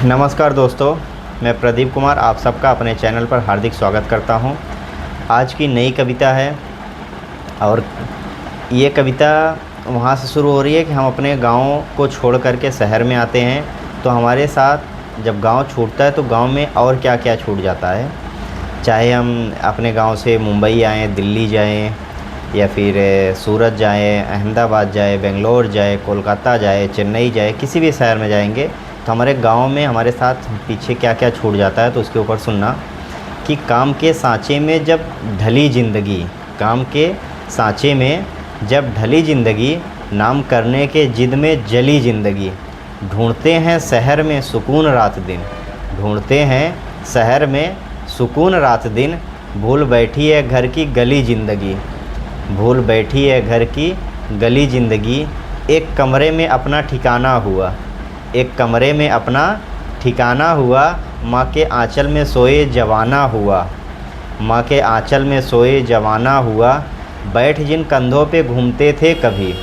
नमस्कार दोस्तों, मैं प्रदीप कुमार आप सबका अपने चैनल पर हार्दिक स्वागत करता हूं। आज की नई कविता है और ये कविता वहाँ से शुरू हो रही है कि हम अपने गाँव को छोड़ कर के शहर में आते हैं, तो हमारे साथ जब गाँव छूटता है तो गाँव में और क्या क्या छूट जाता है। चाहे हम अपने गाँव से मुंबई आएँ, दिल्ली जाएँ या फिर सूरत जाएँ, अहमदाबाद जाए, बेंगलोर जाए, कोलकाता जाए, चेन्नई जाए, किसी भी शहर में जाएंगे तो हमारे गांव में हमारे साथ पीछे क्या क्या छूट जाता है। तो उसके ऊपर सुनना कि काम के सांचे में जब ढली ज़िंदगी, काम के सांचे में जब ढली ज़िंदगी, नाम करने के जिद में जली ज़िंदगी, ढूंढते हैं शहर में सुकून रात दिन, ढूंढते हैं शहर में सुकून रात दिन, भूल बैठी है घर की गली ज़िंदगी, भूल बैठी है घर की गली ज़िंदगी, एक कमरे में अपना ठिकाना हुआ, एक कमरे में अपना ठिकाना हुआ, माँ के आंचल में सोए जवाना हुआ, माँ के आंचल में सोए जवाना हुआ, बैठ जिन कंधों पे घूमते थे कभी,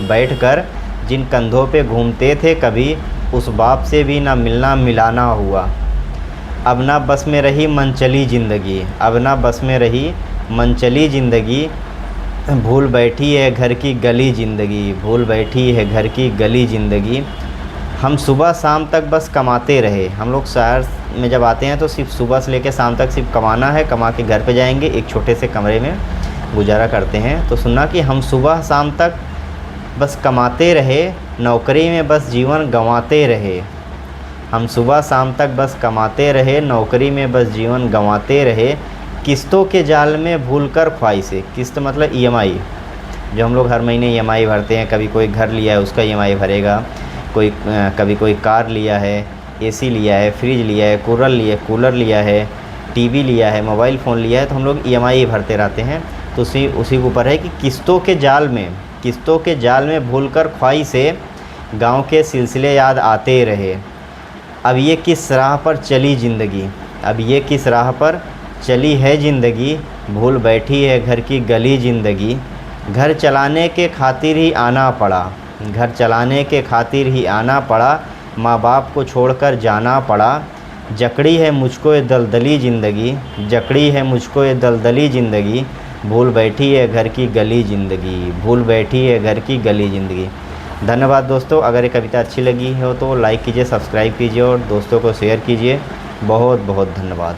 बैठकर जिन कंधों पे घूमते थे कभी, उस बाप से भी ना मिलना मिलाना हुआ, अब ना बस में रही मनचली ज़िंदगी, अब ना बस में रही मनचली ज़िंदगी, भूल बैठी है घर की गली ज़िंदगी, भूल बैठी है घर की गली ज़िंदगी। हम सुबह शाम तक बस कमाते रहे, हम लोग शहर में जब आते हैं तो सिर्फ सुबह से लेकर शाम तक सिर्फ कमाना है, कमा के घर पे जाएंगे, एक छोटे से कमरे में गुजारा करते हैं। तो सुनना कि हम सुबह शाम तक बस कमाते रहे, नौकरी में बस जीवन गंवाते रहे, हम सुबह शाम तक बस कमाते रहे, नौकरी में बस जीवन गंवाते रहे, किस्तों के जाल में भूलकर ख्वाहिशें, किस्त मतलब EMI, जो हम लोग हर महीने EMI भरते हैं। कभी कोई घर लिया है उसका EMI भरेगा, कभी कोई कार लिया है, AC लिया है, फ्रिज लिया है, कूलर लिया है, टीवी लिया है, मोबाइल फ़ोन लिया है, तो हम लोग EMI भरते रहते हैं। तो उसी के ऊपर है कि किस्तों के जाल में भूलकर ख्वाहिशें, गाँव के सिलसिले याद आते रहे, अब ये किस राह पर चली ज़िंदगी, अब ये किस राह पर चली है ज़िंदगी, भूल बैठी है घर की गली ज़िंदगी, घर चलाने के खातिर ही आना पड़ा, घर चलाने के खातिर ही आना पड़ा, माँ बाप को छोड़कर जाना पड़ा, जकड़ी है मुझको ये दलदली ज़िंदगी, जकड़ी है मुझको ये दलदली ज़िंदगी, भूल बैठी है घर की गली ज़िंदगी, भूल बैठी है घर की गली ज़िंदगी। धन्यवाद दोस्तों। अगर ये कविता अच्छी लगी हो तो लाइक कीजिए, सब्सक्राइब कीजिए और दोस्तों को शेयर कीजिए। बहुत बहुत धन्यवाद।